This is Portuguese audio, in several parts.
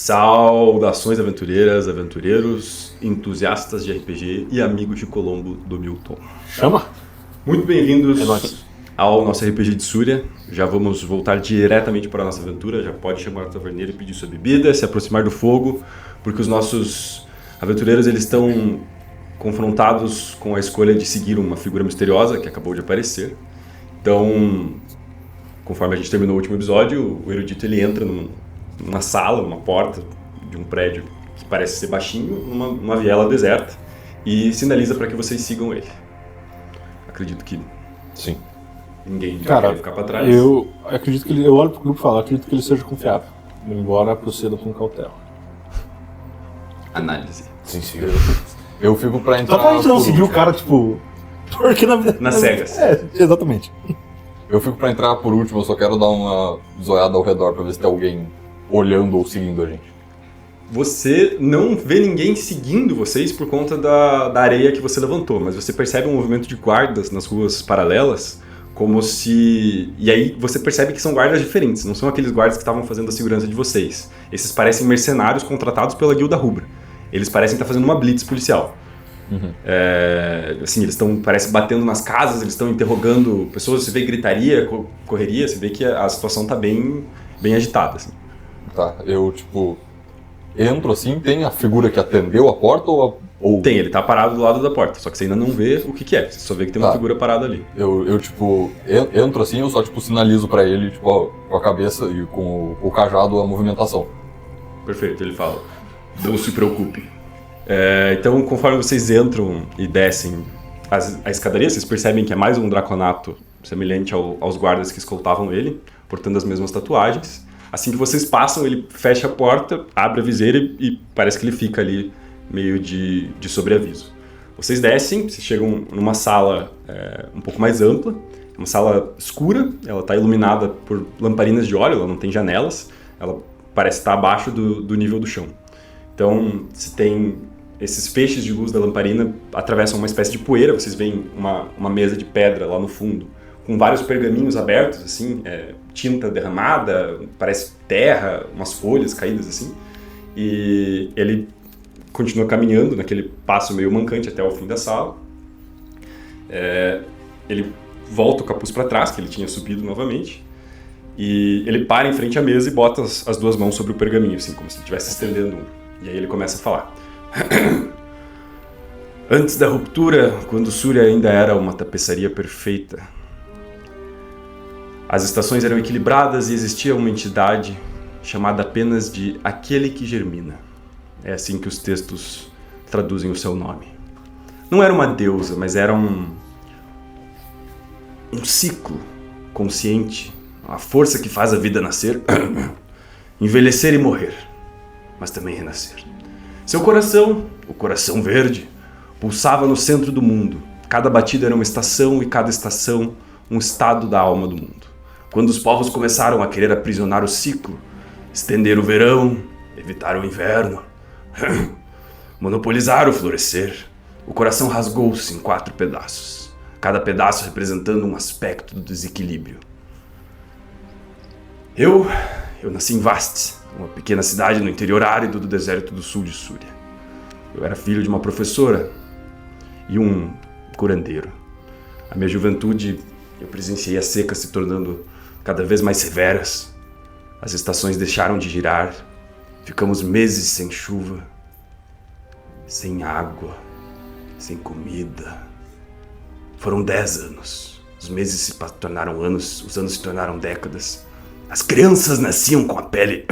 Saudações aventureiras, aventureiros, entusiastas de RPG e amigos de Colombo do Milton. Chama! Muito bem-vindos nóis. ao nosso RPG de Súria. Já vamos voltar diretamente para a nossa aventura. Já pode chamar o taverneiro e pedir sua bebida, se aproximar do fogo, porque os nossos aventureiros eles estão confrontados com a escolha de seguir uma figura misteriosa que acabou de aparecer. Então, conforme a gente terminou o último episódio, o erudito ele entra numa sala, numa porta de um prédio que parece ser baixinho, numa viela deserta, e sinaliza para que vocês sigam ele. Acredito que Sim. ninguém vai ficar para trás. Eu acredito que eu olho pro grupo e falo, acredito que ele seja confiável, embora proceda com cautela. Análise. Sim. Eu fico pra entrar. Só pra gente não seguir o cara, tipo. Porque nas cegas. Exatamente. Eu fico pra entrar por último, eu só quero dar uma zoiada ao redor pra ver se tem alguém olhando ou seguindo a gente. Você não vê ninguém seguindo vocês por conta da areia que você levantou, mas você percebe um movimento de guardas nas ruas paralelas, como se... E aí você percebe que são guardas diferentes, não são aqueles guardas que estavam fazendo a segurança de vocês. Esses parecem mercenários contratados pela Guilda Rubra. Eles parecem estar fazendo uma blitz policial. Uhum. Assim, eles estão, parece, batendo nas casas, eles estão interrogando pessoas, você vê gritaria, correria, você vê que a situação está bem agitada. Assim. Tá, eu entro assim, tem a figura que atendeu a porta ou... Tem, ele tá parado do lado da porta, só que você ainda não vê o que é, você só vê que tem uma figura parada ali. Eu entro assim, eu só sinalizo pra ele, com a cabeça e com o cajado a movimentação. Perfeito, ele fala, não se preocupe. Então, conforme vocês entram e descem a escadaria, vocês percebem que é mais um draconato semelhante aos guardas que escoltavam ele, portando as mesmas tatuagens. Assim que vocês passam, ele fecha a porta, abre a viseira e parece que ele fica ali meio de sobreaviso. Vocês descem, vocês chegam numa sala um pouco mais ampla, uma sala escura, ela está iluminada por lamparinas de óleo, ela não tem janelas, ela parece estar abaixo do nível do chão. Então, se tem esses feixes de luz da lamparina atravessam uma espécie de poeira, vocês veem uma mesa de pedra lá no fundo, com vários pergaminhos abertos, assim, tinta derramada, parece terra, umas folhas caídas, assim. E ele continua caminhando naquele passo meio mancante até o fim da sala. Ele volta o capuz para trás, que ele tinha subido novamente. E ele para em frente à mesa e bota as duas mãos sobre o pergaminho, assim, como se estivesse estendendo um. E aí ele começa a falar. Antes da ruptura, quando Súria ainda era uma tapeçaria perfeita, as estações eram equilibradas e existia uma entidade chamada apenas de Aquele que Germina. É assim que os textos traduzem o seu nome. Não era uma deusa, mas era um ciclo consciente, a força que faz a vida nascer, envelhecer e morrer, mas também renascer. Seu coração, o coração verde, pulsava no centro do mundo. Cada batida era uma estação e cada estação um estado da alma do mundo. Quando os povos começaram a querer aprisionar o ciclo, estender o verão, evitar o inverno, monopolizar o florescer, o coração rasgou-se em 4 pedaços, cada pedaço representando um aspecto do desequilíbrio. Eu nasci em Vast, uma pequena cidade no interior árido do deserto do sul de Súria. Eu era filho de uma professora e um curandeiro. A minha juventude, eu presenciei a seca se tornando cada vez mais severas. As estações deixaram de girar. Ficamos meses sem chuva, sem água, sem comida. Foram 10 anos. Os meses se tornaram anos, os anos se tornaram décadas. As crianças nasciam com a pele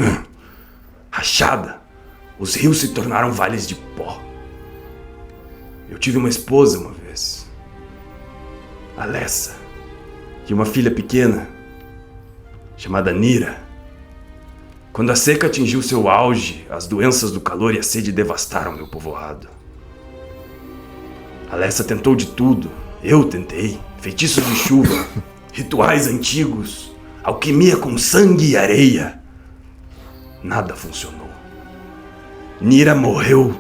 rachada. Os rios se tornaram vales de pó. Eu tive uma esposa uma vez, Alessa, e uma filha pequena, chamada Nira. Quando a seca atingiu seu auge, as doenças do calor e a sede devastaram meu povoado. Alessa tentou de tudo, eu tentei, feitiços de chuva, rituais antigos, alquimia com sangue e areia. Nada funcionou. Nira morreu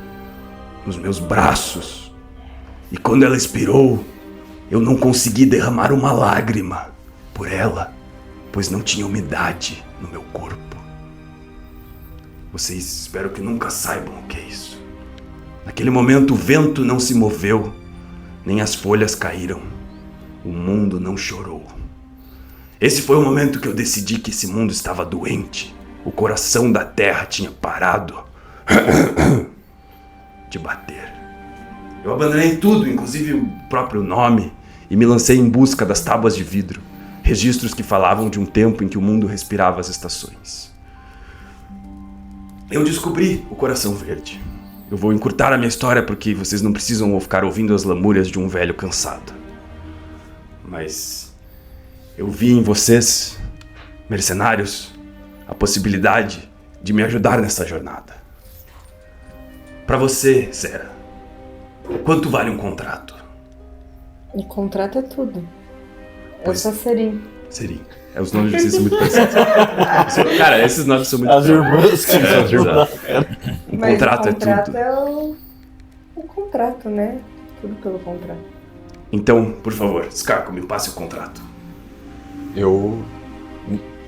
nos meus braços, e quando ela expirou, eu não consegui derramar uma lágrima por ela, pois não tinha umidade no meu corpo. Vocês espero que nunca saibam o que é isso. Naquele momento o vento não se moveu, nem as folhas caíram. O mundo não chorou. Esse foi o momento que eu decidi que esse mundo estava doente. O coração da terra tinha parado de bater. Eu abandonei tudo, inclusive o próprio nome, e me lancei em busca das tábuas de vidro, registros que falavam de um tempo em que o mundo respirava as estações. Eu descobri o Coração Verde. Eu vou encurtar a minha história porque vocês não precisam ficar ouvindo as lamúrias de um velho cansado. Mas eu vi em vocês, mercenários, a possibilidade de me ajudar nessa jornada. Para você, Sera, quanto vale um contrato? O contrato é tudo. Pois. Eu sou Serim. Serim. Os nomes de vocês são muito parecidos. Cara, esses nomes são muito As irmãs que são as irmãs. Um Mas contrato o é contrato tudo. é o contrato, né? Tudo pelo contrato. Então, por favor, Scarco, me passe o contrato. Eu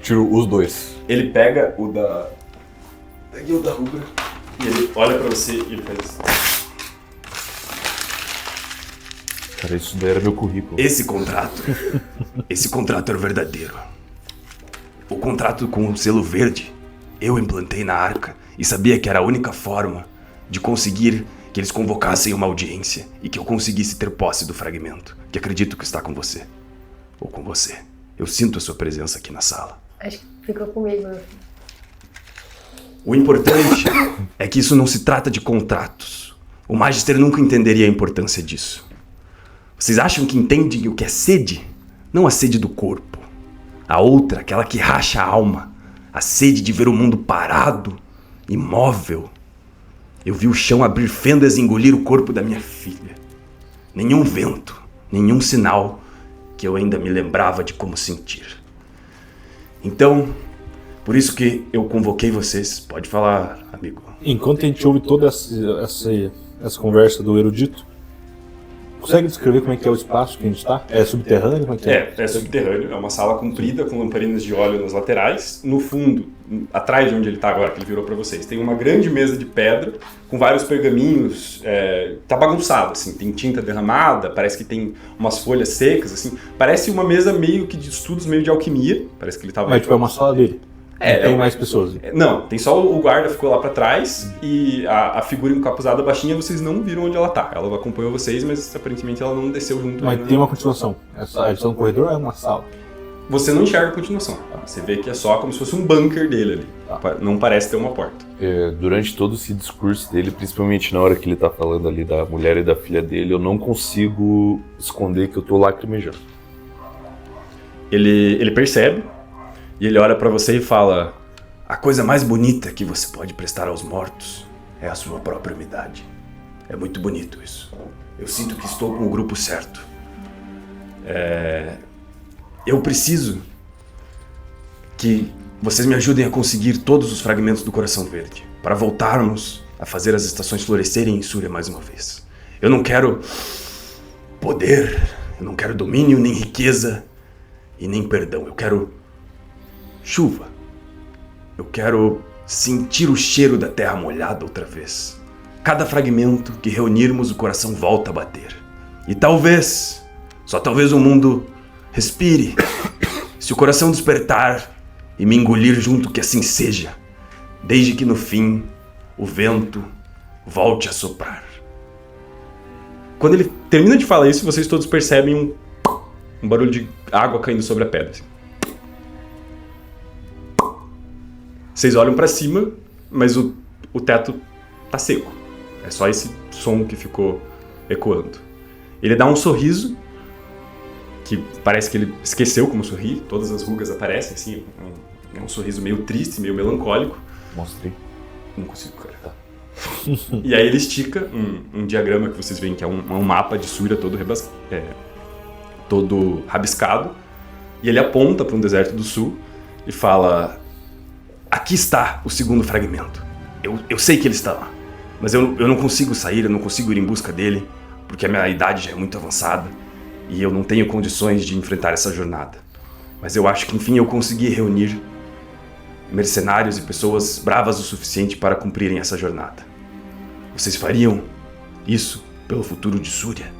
tiro os dois. Ele pega o da... Peguei o da rubra e ele olha pra você e ele faz assim. Cara, isso daí era meu currículo. Esse contrato era o verdadeiro. O contrato com o selo verde, eu implantei na arca e sabia que era a única forma de conseguir que eles convocassem uma audiência e que eu conseguisse ter posse do fragmento, que acredito que está com você. Ou com você. Eu sinto a sua presença aqui na sala. Acho que ficou comigo. O importante é que isso não se trata de contratos. O Magister nunca entenderia a importância disso. Vocês acham que entendem o que é sede? Não a sede do corpo. A outra, aquela que racha a alma. A sede de ver o mundo parado, imóvel. Eu vi o chão abrir fendas e engolir o corpo da minha filha. Nenhum vento, nenhum sinal que eu ainda me lembrava de como sentir. Então, por isso que eu convoquei vocês. Pode falar, amigo. Enquanto a gente ouve toda essa conversa do erudito, consegue descrever como é que é o espaço que a gente está? É subterrâneo? Como é que é? É subterrâneo, é uma sala comprida com lamparinas de óleo nas laterais. No fundo, atrás de onde ele está agora, que ele virou para vocês, tem uma grande mesa de pedra com vários pergaminhos. Tá bagunçado, assim, tem tinta derramada, parece que tem umas folhas secas, assim. Parece uma mesa meio que de estudos, meio de alquimia. Parece que ele estava... Mas tipo, é uma sala dele. Tem mais pessoas. Não, tem só o guarda ficou lá pra trás e a figura encapuzada baixinha vocês não viram onde ela tá. Ela acompanhou vocês, mas aparentemente ela não desceu junto. Mas tem uma continuação. A edição do corredor ou é uma sala? Você não enxerga a continuação. Tá? Você vê que é só como se fosse um bunker dele ali. Tá. Não parece ter uma porta. Durante todo esse discurso dele, principalmente na hora que ele tá falando ali da mulher e da filha dele, eu não consigo esconder que eu tô lacrimejando. Ele percebe. E ele olha pra você e fala: a coisa mais bonita que você pode prestar aos mortos é a sua própria umidade. É muito bonito isso. Eu sinto que estou com o grupo certo. Eu preciso que vocês me ajudem a conseguir todos os fragmentos do Coração Verde, para voltarmos a fazer as estações florescerem em Súria mais uma vez. Eu não quero poder, eu não quero domínio, nem riqueza e nem perdão. Eu quero chuva. Eu quero sentir o cheiro da terra molhada outra vez. Cada fragmento que reunirmos, o coração volta a bater. E talvez, só talvez o mundo respire. Se o coração despertar e me engolir junto, que assim seja. Desde que no fim, o vento volte a soprar. Quando ele termina de falar isso, vocês todos percebem um barulho de água caindo sobre a pedra. Assim. Vocês olham pra cima, mas o teto tá seco. É só esse som que ficou ecoando. Ele dá um sorriso, que parece que ele esqueceu como sorrir, todas as rugas aparecem, assim, é um sorriso meio triste, meio melancólico. Mostrei. Não consigo, cara. Tá. E aí ele estica um diagrama que vocês veem que é um mapa de Súria todo rabiscado, e ele aponta para um deserto do sul e fala: aqui está o segundo fragmento. Eu sei que ele está lá, mas eu não consigo sair, eu não consigo ir em busca dele, porque a minha idade já é muito avançada e eu não tenho condições de enfrentar essa jornada. Mas eu acho que enfim eu consegui reunir mercenários e pessoas bravas o suficiente para cumprirem essa jornada. Vocês fariam isso pelo futuro de Súria?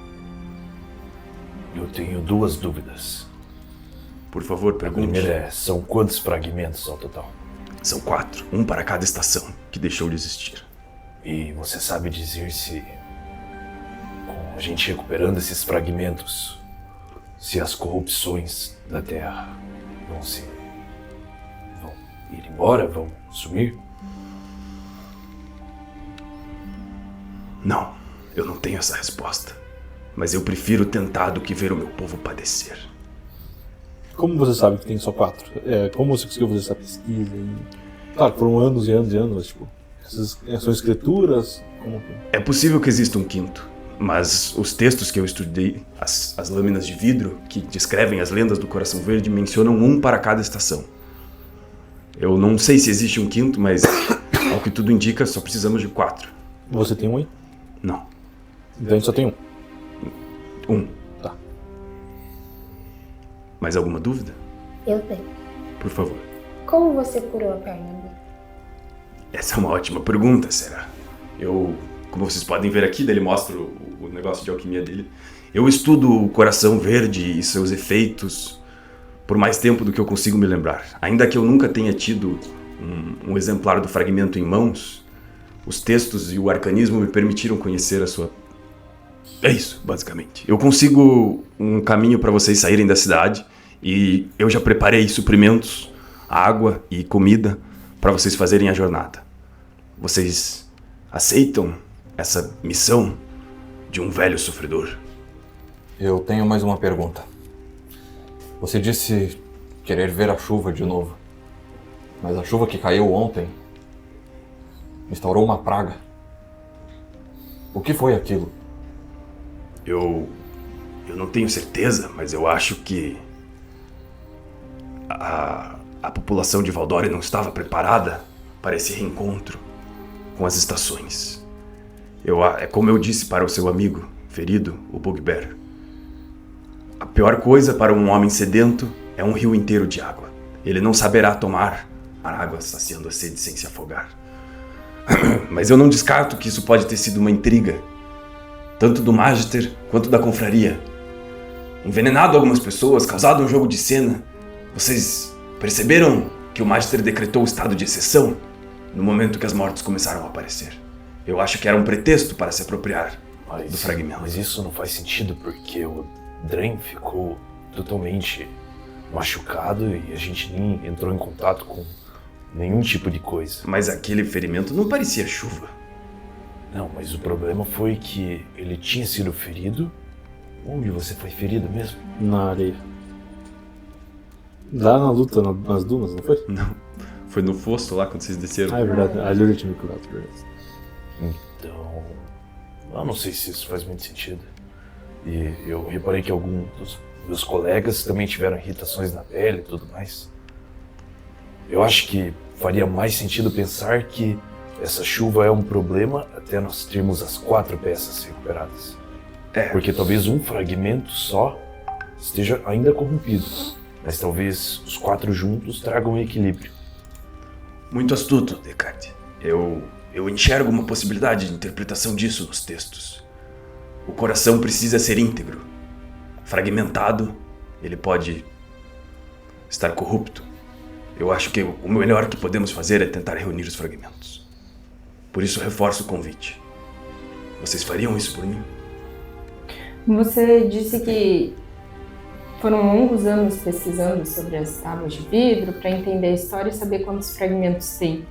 Eu tenho 2 dúvidas. Por favor, A pergunte. primeira é, são quantos fragmentos ao total? São 4, um para cada estação que deixou de existir. E você sabe dizer se, com a gente recuperando esses fragmentos, se as corrupções da Terra vão ir embora, vão sumir? Não, eu não tenho essa resposta. Mas eu prefiro tentar do que ver o meu povo padecer. Como você sabe que tem só 4? Como você conseguiu fazer essa pesquisa? Claro, foram anos e anos e anos, mas tipo, essas são escrituras? Como que... É possível que exista um 5º, mas os textos que eu estudei, as lâminas de vidro que descrevem as lendas do Coração Verde, mencionam um para cada estação. Eu não sei se existe um 5º, mas ao que tudo indica, só precisamos de 4. Você tem um aí? Não, Então a gente só tem um. um. Tá. Mais alguma dúvida? Eu tenho. Por favor. Como você curou a perna dele? Essa é uma ótima pergunta, Será. Como vocês podem ver aqui, ele mostra o negócio de alquimia dele. Eu estudo o Coração Verde e seus efeitos por mais tempo do que eu consigo me lembrar. Ainda que eu nunca tenha tido um exemplar do fragmento em mãos, os textos e o arcanismo me permitiram conhecer a sua... É isso, basicamente. Eu consigo um caminho para vocês saírem da cidade e eu já preparei suprimentos, água e comida para vocês fazerem a jornada. Vocês aceitam essa missão de um velho sofredor? Eu tenho mais uma pergunta. Você disse querer ver a chuva de novo. Mas a chuva que caiu ontem instaurou uma praga. O que foi aquilo? Eu não tenho certeza, mas eu acho que a população de Valdória não estava preparada para esse reencontro com as estações. É como eu disse para o seu amigo ferido, o Bugbear. A pior coisa para um homem sedento é um rio inteiro de água. Ele não saberá tomar a água saciando a sede sem se afogar. Mas eu não descarto que isso pode ter sido uma intriga, tanto do Magister quanto da confraria. Envenenado algumas pessoas, causado um jogo de cena. Vocês perceberam que o Magister decretou o estado de exceção no momento que as mortes começaram a aparecer? Eu acho que era um pretexto para se apropriar do fragmento. Mas isso não faz sentido porque o Drain ficou totalmente machucado e a gente nem entrou em contato com nenhum tipo de coisa. Mas aquele ferimento não parecia chuva. Não, mas o problema foi que ele tinha sido ferido. Onde você foi ferido mesmo? Na areia. Lá na luta, nas dunas, não foi? Não. Foi no fosso lá quando vocês desceram. Ah, é verdade. A Lúlia tinha me curado, é verdade. Então, eu não sei se isso faz muito sentido. E eu reparei que alguns dos meus colegas também tiveram irritações na pele e tudo mais. Eu acho que faria mais sentido pensar que essa chuva é um problema até nós termos as 4 peças recuperadas. Porque talvez um fragmento só esteja ainda corrompido, mas talvez os 4 juntos tragam equilíbrio. Muito astuto, Descartes. Eu enxergo uma possibilidade de interpretação disso nos textos. O coração precisa ser íntegro. Fragmentado, ele pode estar corrupto. Eu acho que o melhor que podemos fazer é tentar reunir os fragmentos. Por isso reforço o convite. Vocês fariam isso por mim? Você disse que foram longos anos pesquisando sobre as tábuas de vidro para entender a história e saber quantos fragmentos tem.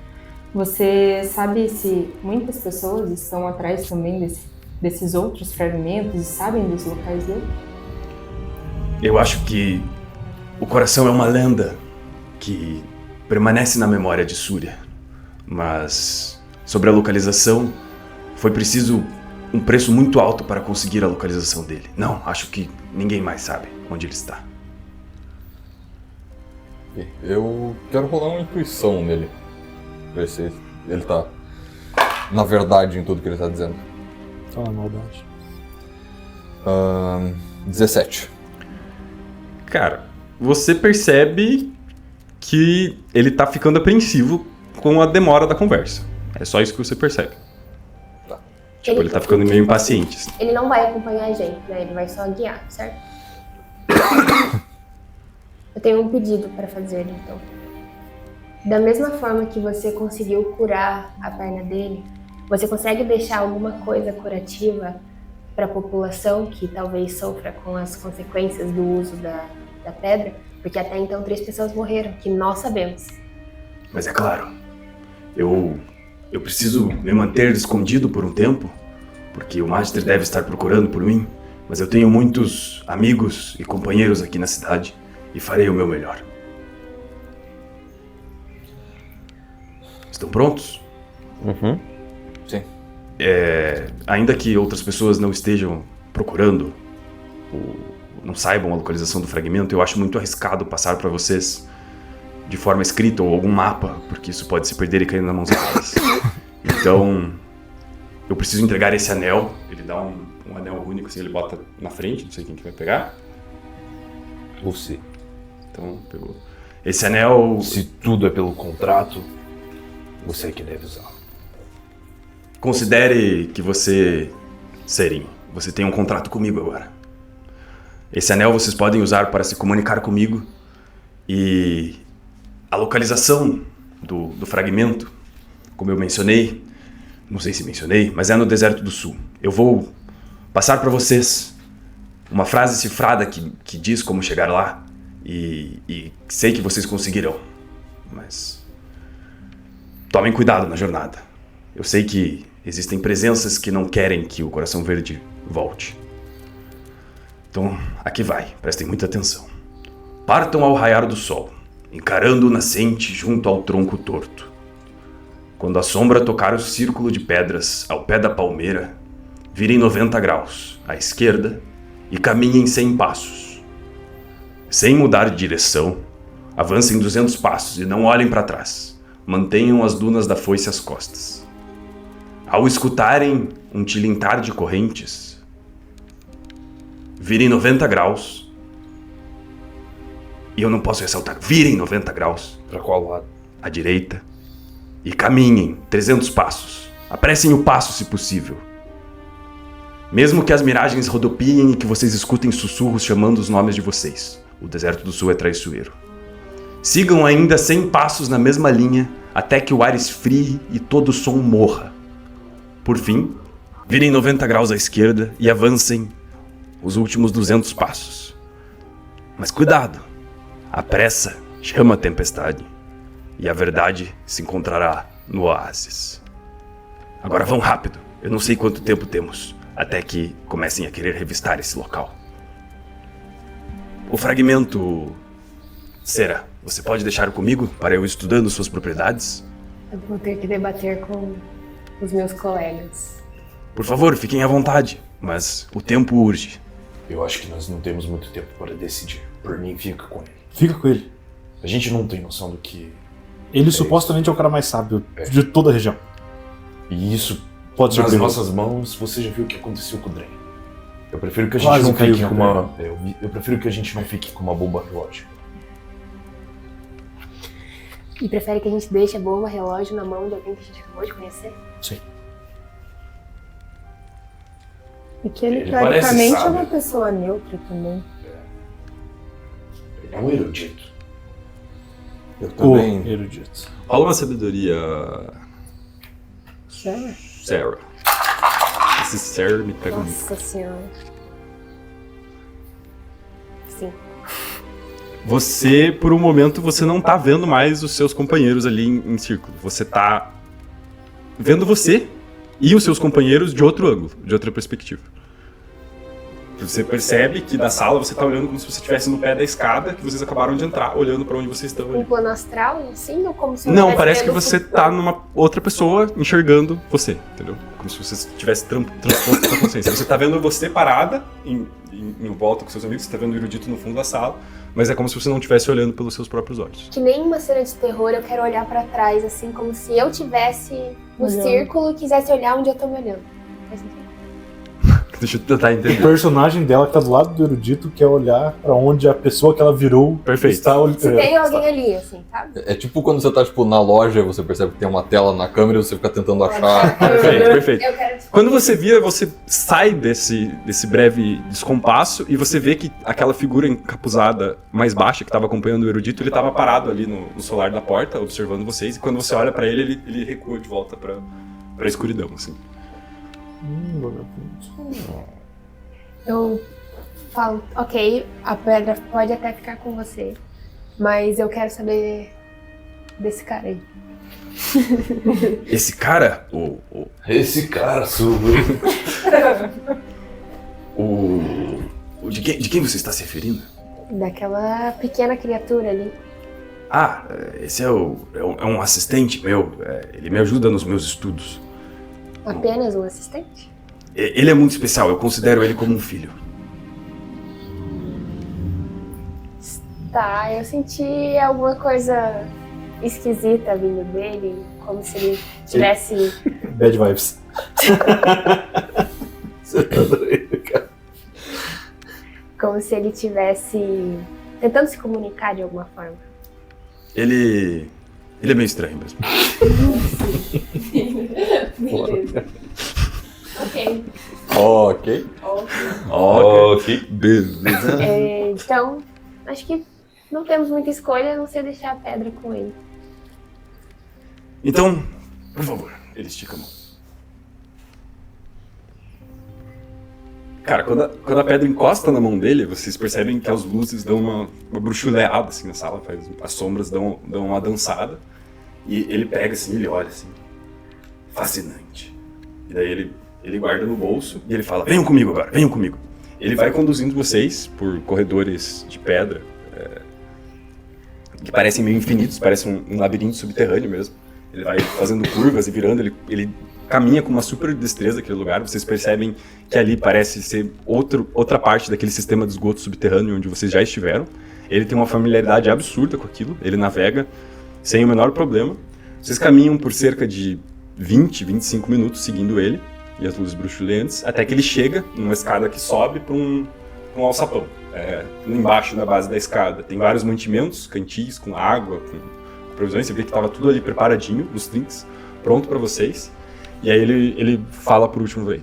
Você sabe se muitas pessoas estão atrás também desses outros fragmentos e sabem dos locais dele? Eu acho que o coração é uma lenda que permanece na memória de Súria. Mas sobre a localização, foi preciso um preço muito alto para conseguir a localização dele. Não, acho que ninguém mais sabe onde ele está. Eu quero rolar uma intuição nele. Ver se ele tá na verdade em tudo que ele tá dizendo. Tá na maldade. 17. Cara, você percebe que ele tá ficando apreensivo com a demora da conversa. É só isso que você percebe. Tipo, ele tá ficando meio impaciente. Assim. Ele não vai acompanhar a gente, né? Ele vai só guiar, certo? Eu tenho um pedido para fazer, então. Da mesma forma que você conseguiu curar a perna dele, você consegue deixar alguma coisa curativa para a população que talvez sofra com as consequências do uso da pedra? Porque até então 3 pessoas morreram, que nós sabemos. Mas é claro, eu preciso me manter escondido por um tempo, porque o Magister deve estar procurando por mim, mas eu tenho muitos amigos e companheiros aqui na cidade e farei o meu melhor. Estão prontos? Uhum. Sim. Ainda que outras pessoas não estejam procurando, não saibam a localização do fragmento, eu acho muito arriscado passar para vocês de forma escrita ou algum mapa, porque isso pode se perder e cair nas mãos erradas. Então, eu preciso entregar esse anel. Ele dá um anel único, assim, ele bota na frente, não sei quem que vai pegar. Você. Então, pegou. Esse anel... Se tudo é pelo contrato, você é que deve usá-lo. Considere que você, Seren, você tem um contrato comigo agora. Esse anel vocês podem usar para se comunicar comigo e a localização do fragmento, como eu mencionei, não sei se mencionei, mas é no Deserto do Sul. Eu vou passar para vocês uma frase cifrada que diz como chegar lá e sei que vocês conseguirão, mas tomem cuidado na jornada. Eu sei que existem presenças que não querem que o Coração Verde volte. Então, aqui vai, prestem muita atenção. Partam ao raiar do sol, encarando o nascente junto ao tronco torto. Quando a sombra tocar o círculo de pedras ao pé da palmeira, virem 90 graus à esquerda e caminhem 100 passos. Sem mudar de direção, avancem 200 passos e não olhem para trás. Mantenham as dunas da foice às costas. Ao escutarem um tilintar de correntes, virem 90 graus. E eu não posso ressaltar, virem 90 graus. Pra qual lado? À direita. E caminhem 300 passos. Apressem o passo se possível. Mesmo que as miragens rodopiem e que vocês escutem sussurros chamando os nomes de vocês. O Deserto do Sul é traiçoeiro. Sigam ainda 100 passos na mesma linha até que o ar esfrie e todo o som morra. Por fim, virem 90 graus à esquerda e avancem os últimos 200 passos. Mas cuidado! A pressa chama a tempestade e a verdade se encontrará no oásis. Agora vão rápido, eu não sei quanto tempo temos até que comecem a querer revistar esse local. O fragmento... Sera, você pode deixar comigo para eu estudando suas propriedades? Eu vou ter que debater com os meus colegas. Por favor, fiquem à vontade, mas o tempo urge. Eu acho que nós não temos muito tempo para decidir. Por mim, fica com ele. Fica com ele. A gente não tem noção do que... Ele supostamente é o cara mais sábio de toda a região. E isso, Pode ser nas perigoso. nossas mãos, você já viu o que aconteceu com o Dren. Eu prefiro que a gente Quase não caiu fique na com uma... Eu prefiro que a gente não fique com uma bomba relógio. E prefere que a gente deixe a bomba relógio na mão de alguém que a gente acabou de conhecer? Sim. E que ele, Ele parece teoricamente, é sábio. uma pessoa neutra também. Ele é um erudito. Eu O também. erudito. Rola uma sabedoria... Sério? Sarah. Esse Sarah me pega muito. Nossa senhora. Sim. Você, por um momento, você não tá vendo mais os seus companheiros ali em círculo. Você tá vendo você e os seus companheiros de outro ângulo, de outra perspectiva. Você percebe que da sala você tá olhando como se você estivesse no pé da escada que vocês acabaram de entrar, olhando pra onde vocês estão Um ali. plano astral, assim, ou como se eu Não, estivesse parece que vendo você o futuro? tá numa outra pessoa enxergando você, entendeu? Como se você tivesse transposto sua consciência. Você tá vendo você parada em volta com seus amigos, você tá vendo o erudito no fundo da sala, mas é como se você não estivesse olhando pelos seus próprios olhos. Que nem uma cena de terror, eu quero olhar pra trás, assim, como se eu tivesse no Olhando. círculo e quisesse olhar onde eu tô me olhando. Faz sentido? Deixa eu tentar O entender. personagem dela que tá do lado do erudito quer olhar pra onde a pessoa que ela virou Perfeito. está olhando. Se tem alguém ali, assim, sabe? É tipo quando você tá, tipo, na loja e você percebe que tem uma tela na câmera e você fica tentando achar. Perfeito, perfeito. Eu quero Quando você vira, você sai desse breve descompasso e você vê que aquela figura encapuzada mais baixa que estava acompanhando o erudito, ele estava parado ali no solar da porta, observando vocês, e quando você olha pra ele, ele recua de volta pra escuridão, assim. Eu falo, ok, a pedra pode até ficar com você, mas eu quero saber desse cara aí. Esse cara, Esse cara sou de quem você está se referindo? Daquela pequena criatura ali. Ah, esse é um assistente meu, ele me ajuda nos meus estudos. Apenas um assistente? Ele é muito especial, eu considero ele como um filho. Tá, eu senti alguma coisa esquisita vindo dele, como se ele tivesse... Bad vibes. Você tá doido, cara. como se ele tivesse tentando se comunicar de alguma forma. Ele é meio estranho mesmo. Beleza. Ok. Ok. Ok. Beleza. Então, acho que não temos muita escolha a não ser deixar a pedra com ele. Então, por favor, ele estica a mão. Cara, quando a pedra encosta na mão dele, vocês percebem que as luzes dão uma bruxuleada assim na sala, as sombras dão uma dançada. E ele pega assim, ele olha assim, fascinante. E daí ele guarda no bolso e ele fala, venham comigo agora, venham comigo. Ele vai conduzindo vocês por corredores de pedra, que parecem meio infinitos, parece um labirinto subterrâneo mesmo. Ele vai fazendo curvas e virando, ele caminha com uma super destreza aquele lugar. Vocês percebem que ali parece ser outra parte daquele sistema de esgoto subterrâneo onde vocês já estiveram. Ele tem uma familiaridade absurda com aquilo, ele navega sem o menor problema. Vocês caminham por cerca de 20, 25 minutos seguindo ele e as luzes bruxuleantes, até que ele chega numa escada que sobe para um alçapão. Embaixo, na base da escada, tem vários mantimentos, cantis com água, com provisões. Você vê que estava tudo ali preparadinho, os drinks, pronto para vocês. E aí ele fala por último aí.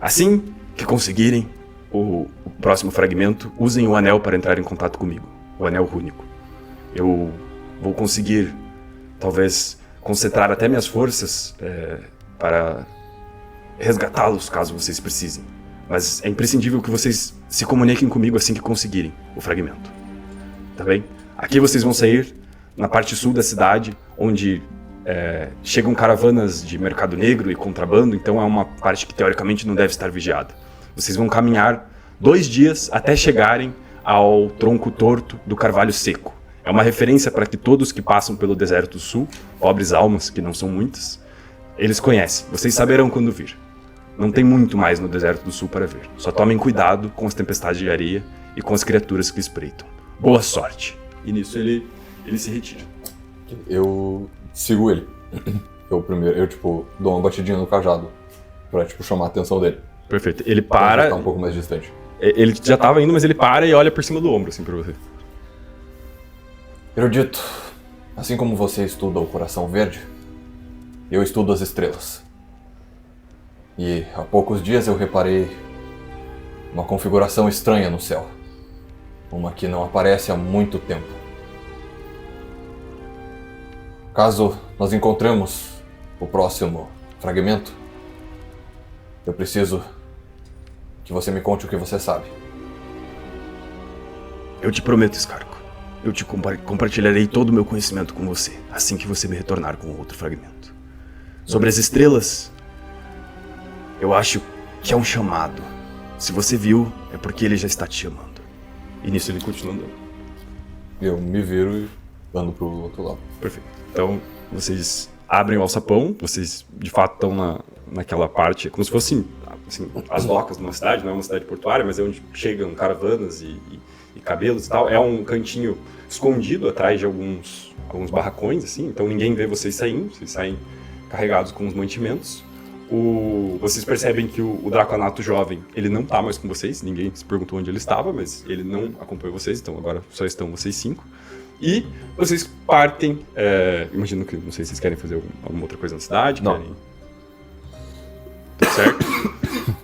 Assim que conseguirem o próximo fragmento, usem o anel para entrar em contato comigo. O anel rúnico. Eu vou conseguir, talvez, concentrar até minhas forças para resgatá-los caso vocês precisem. Mas é imprescindível que vocês se comuniquem comigo assim que conseguirem o fragmento. Tá bem? Aqui vocês vão sair na parte sul da cidade, onde chegam caravanas de mercado negro e contrabando, então é uma parte que teoricamente não deve estar vigiada. Vocês vão caminhar 2 dias até chegarem ao tronco torto do carvalho seco. É uma referência para que todos que passam pelo deserto do sul, pobres almas, que não são muitas, eles conhecem. Vocês saberão quando vir. Não tem muito mais no deserto do sul para ver. Só tomem cuidado com as tempestades de areia e com as criaturas que espreitam. Boa sorte. E nisso ele se retira. Eu sigo ele. Eu tipo, dou uma batidinha no cajado pra, tipo, chamar a atenção dele. Perfeito. Ele Pra para. ficar um pouco mais distante. Ele já estava indo, mas ele para e olha por cima do ombro, assim, pra você. Erudito, assim como você estuda o coração verde, eu estudo as estrelas. E há poucos dias eu reparei uma configuração estranha no céu. Uma que não aparece há muito tempo. Caso nós encontremos o próximo fragmento, eu preciso que você me conte o que você sabe. Eu te prometo, Scarco. Eu te compartilharei todo o meu conhecimento com você, assim que você me retornar com outro fragmento. Sobre as estrelas, eu acho que é um chamado. Se você viu, é porque ele já está te chamando. E nisso ele continua andando. Eu me viro e ando pro outro lado. Perfeito. Então, vocês abrem o alçapão, vocês de fato estão naquela parte, como se fossem assim, as docas de uma cidade, não é uma cidade portuária, mas é onde chegam caravanas e cabelos e tal. É um cantinho escondido atrás de alguns barracões, assim, então ninguém vê vocês saindo, vocês saem carregados com os mantimentos. Vocês percebem que o Draconato jovem, ele não tá mais com vocês, ninguém se perguntou onde ele estava, mas ele não acompanhou vocês, então agora só estão vocês 5. E vocês partem, imagino que, não sei se vocês querem fazer alguma outra coisa na cidade, Não. querem... Tudo certo?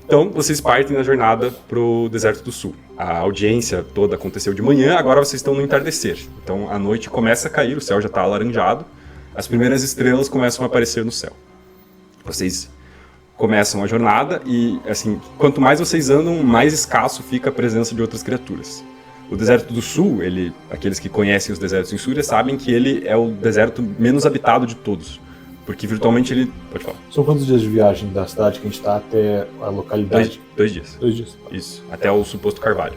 Então, vocês partem na jornada pro Deserto do Sul. A audiência toda aconteceu de manhã, agora vocês estão no entardecer. Então, a noite começa a cair, o céu já está alaranjado, as primeiras estrelas começam a aparecer no céu. Vocês começam a jornada e, assim, quanto mais vocês andam, mais escasso fica a presença de outras criaturas. O Deserto do Sul, aqueles que conhecem os desertos em Súria sabem que ele é o deserto menos habitado de todos. Porque virtualmente ele... Pode falar. São quantos dias de viagem da cidade que a gente tá até a localidade? 2 dias. 2 dias. Isso. Até o suposto Carvalho.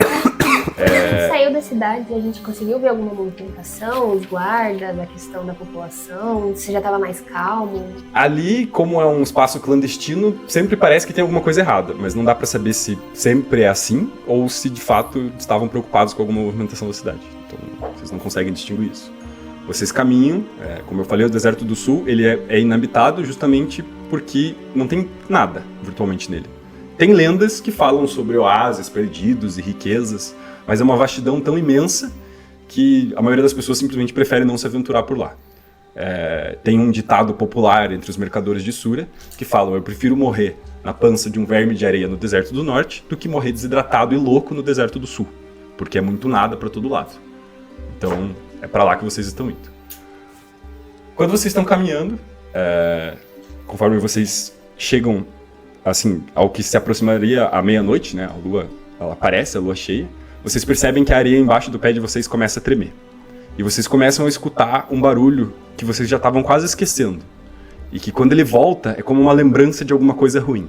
Saiu da cidade, a gente conseguiu ver alguma movimentação, os guardas, a questão da população, se já estava mais calmo. Ali, como é um espaço clandestino, sempre parece que tem alguma coisa errada. Mas não dá pra saber se sempre é assim ou se de fato estavam preocupados com alguma movimentação da cidade. Então, vocês não conseguem distinguir isso. Vocês caminham, como eu falei, o Deserto do Sul ele é inabitado justamente porque não tem nada virtualmente nele. Tem lendas que falam sobre oásis perdidos e riquezas, mas é uma vastidão tão imensa que a maioria das pessoas simplesmente prefere não se aventurar por lá. Tem um ditado popular entre os mercadores de Súria que falam: eu prefiro morrer na pança de um verme de areia no Deserto do Norte do que morrer desidratado e louco no Deserto do Sul, porque é muito nada para todo lado. Então, é para lá que vocês estão indo. Quando vocês estão caminhando, conforme vocês chegam assim, ao que se aproximaria à meia-noite, né? A lua, ela aparece, a lua cheia. Vocês percebem que a areia embaixo do pé de vocês começa a tremer. E vocês começam a escutar um barulho que vocês já estavam quase esquecendo. E que quando ele volta, é como uma lembrança de alguma coisa ruim.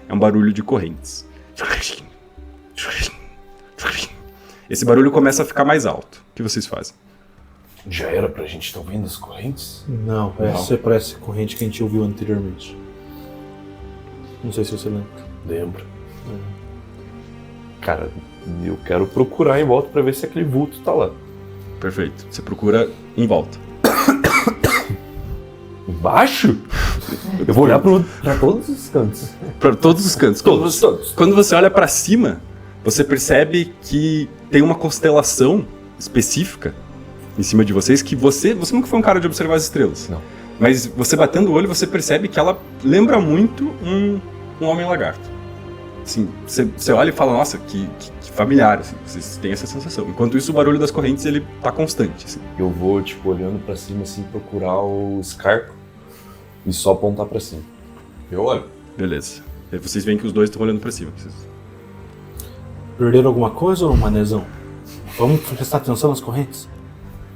É um barulho de correntes. Esse barulho começa a ficar mais alto. O que vocês fazem? Já era pra gente estar ouvindo as correntes? Não, essa parece corrente que a gente ouviu anteriormente. Não sei se você lembra. Lembro. Cara, eu quero procurar em volta pra ver se aquele vulto tá lá. Perfeito. Você procura em volta. Embaixo? Eu vou olhar pra todos os cantos. Para todos os cantos. Quando você olha para cima, você percebe que tem uma constelação específica em cima de vocês que você nunca foi um cara de observar as estrelas. Não. Mas você batendo o olho, você percebe que ela lembra muito um homem-lagarto. Assim, você olha e fala, nossa, que familiar, assim, vocês têm essa sensação. Enquanto isso, o barulho das correntes, ele tá constante, assim. Eu vou, tipo, olhando pra cima, assim, procurar o escarpo e só apontar pra cima. Eu olho. Beleza. E vocês veem que os dois estão olhando pra cima. Perderam alguma coisa ou manezão? Vamos prestar atenção nas correntes?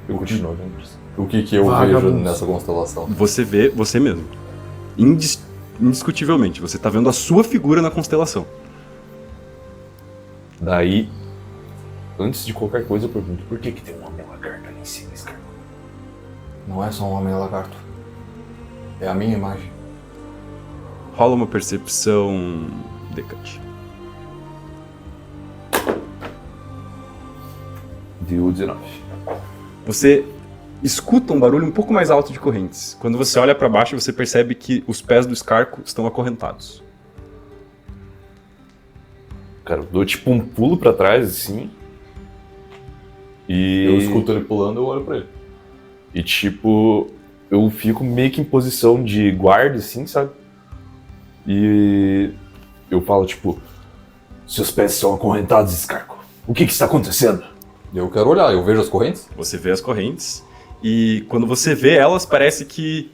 Eu continuo olhando pra cima. O que eu Vagabundos. vejo nessa constelação? Você vê você mesmo. Indiscutivelmente. Você tá vendo a sua figura na constelação. Daí, antes de qualquer coisa, eu pergunto, por que tem um homem-lagarto ali em cima, escarpo? Não é só um homem lagarto. É a minha imagem. Rola uma percepção... Decante. Deu 19. Você escuta um barulho um pouco mais alto de correntes. Quando você olha pra baixo, você percebe que os pés do escarco estão acorrentados. Cara, eu dou tipo um pulo pra trás, assim. E... Eu escuto ele pulando e eu olho pra ele. E tipo, eu fico meio que em posição de guarda, assim, sabe? E eu falo, tipo, seus pés estão acorrentados, escarco. O que está acontecendo? Eu quero olhar, eu vejo as correntes. Você vê as correntes e quando você vê elas, parece que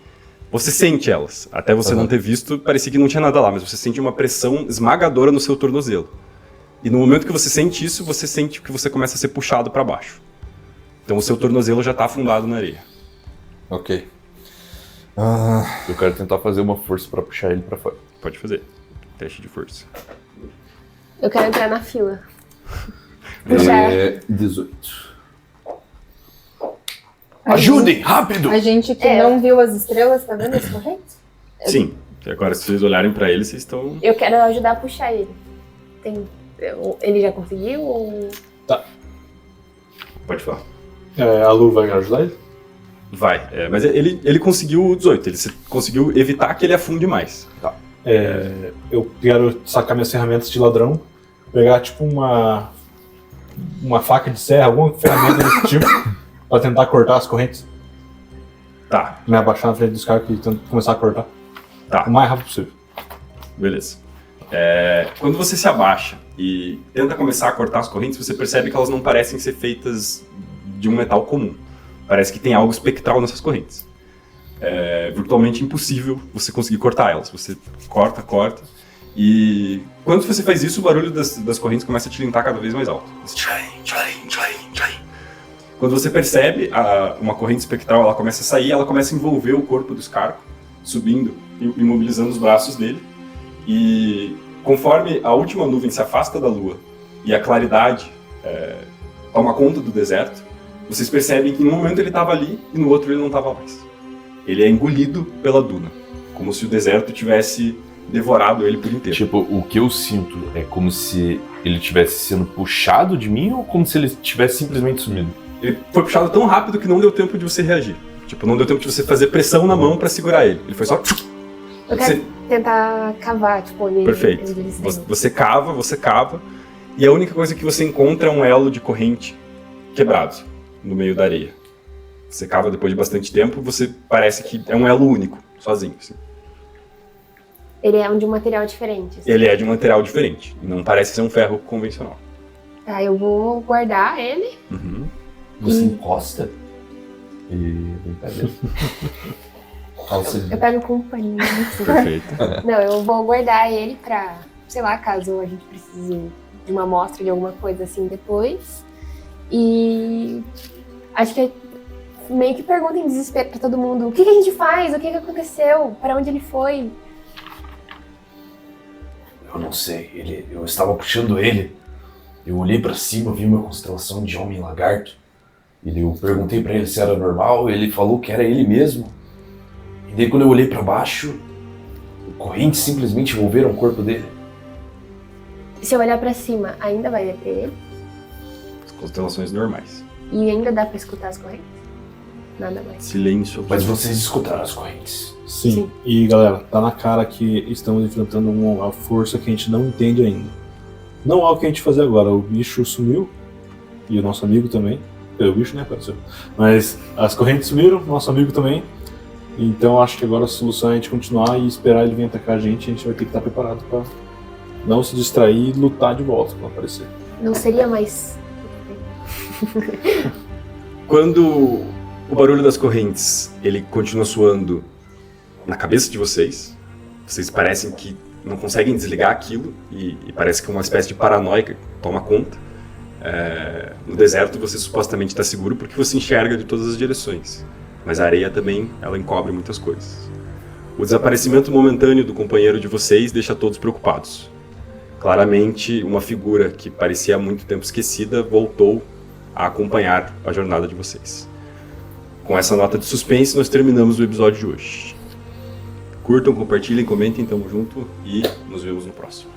você sente elas. Até você não ter visto, parecia que não tinha nada lá, mas você sente uma pressão esmagadora no seu tornozelo. E no momento que você sente isso, você sente que você começa a ser puxado para baixo. Então o seu tornozelo já está afundado na areia. Ok. Eu quero tentar fazer uma força pra puxar ele pra fora. Pode fazer. Teste de força. Eu quero entrar na fila. Puxar. É 18. Ajudem, rápido! A gente que não viu as estrelas, tá vendo as correntes? Sim. Agora, se vocês olharem para ele, vocês estão... Eu quero ajudar a puxar ele. Ele já conseguiu ou... Pode falar. A Lu vai ajudar ele? Vai. Mas ele conseguiu o 18. Ele conseguiu evitar que ele afunde mais. Tá. Eu quero sacar minhas ferramentas de ladrão, pegar tipo uma faca de serra, alguma ferramenta desse tipo, pra tentar cortar as correntes. Tá, Me abaixar na frente dos caras e começar a cortar. tá. O mais rápido possível. Beleza. Quando você se abaixa e tenta começar a cortar as correntes, você percebe que elas não parecem ser feitas de um metal comum. Parece que tem algo espectral nessas correntes. É virtualmente impossível você conseguir cortar elas. Você corta, e quando você faz isso, o barulho das correntes começa a tilintar cada vez mais alto. Quando você percebe uma corrente espectral, ela começa a sair, ela começa a envolver o corpo do Scarco, subindo e imobilizando os braços dele. E conforme a última nuvem se afasta da lua e a claridade toma conta do deserto, vocês percebem que em um momento ele estava ali e no outro ele não estava mais. Ele é engolido pela duna, como se o deserto tivesse devorado ele por inteiro. Tipo, o que eu sinto é como se ele tivesse sendo puxado de mim ou como se ele tivesse simplesmente sumido? Ele foi puxado tão rápido que não deu tempo de você reagir. Tipo, não deu tempo de você fazer pressão na mão pra segurar ele. Ele foi só... Eu quero tentar cavar, tipo, onde Perfeito. onde eles Você cava, e a única coisa que você encontra é um elo de corrente quebrado no meio da areia. Você cava depois de bastante tempo, você parece que é um elo único, sozinho. Assim. Ele é de um material diferente. Assim. Ele é de um material diferente, não parece ser um ferro convencional. Tá, eu vou guardar ele. Uhum. Você encosta e vem pra dentro. Eu pego com um paninho. Assim. Perfeito. Não, eu vou guardar ele pra, sei lá, caso a gente precise de uma amostra de alguma coisa assim depois. E acho que meio que pergunta em desespero pra todo mundo: o que a gente faz? O que aconteceu? Para onde ele foi? Eu não sei, eu estava puxando ele, eu olhei pra cima, vi uma constelação de homem-lagarto, e eu perguntei pra ele se era normal, ele falou que era ele mesmo. E daí quando eu olhei pra baixo, correntes simplesmente envolveram o corpo dele. Se eu olhar pra cima, ainda vai ter ele? As constelações normais. E ainda dá pra escutar as correntes? Nada mais. Silêncio. Mas vocês escutaram as correntes. Sim. E galera, tá na cara que estamos enfrentando uma força que a gente não entende ainda. Não há o que a gente fazer agora. O bicho sumiu, e o nosso amigo também. O bicho nem apareceu. Mas as correntes sumiram, nosso amigo também. Então acho que agora a solução é a gente continuar e esperar ele vir atacar a gente vai ter que estar preparado pra não se distrair e lutar de volta quando aparecer. Não seria mais... Quando o barulho das correntes ele continua soando na cabeça de vocês parecem que não conseguem desligar aquilo e parece que uma espécie de paranoia toma conta. No deserto você supostamente está seguro porque você enxerga de todas as direções, mas a areia também ela encobre muitas coisas. O desaparecimento momentâneo do companheiro de vocês deixa todos preocupados. Claramente, uma figura que parecia há muito tempo esquecida voltou a acompanhar a jornada de vocês. Com essa nota de suspense, nós terminamos o episódio de hoje. Curtam, compartilhem, comentem, tamo junto e nos vemos no próximo.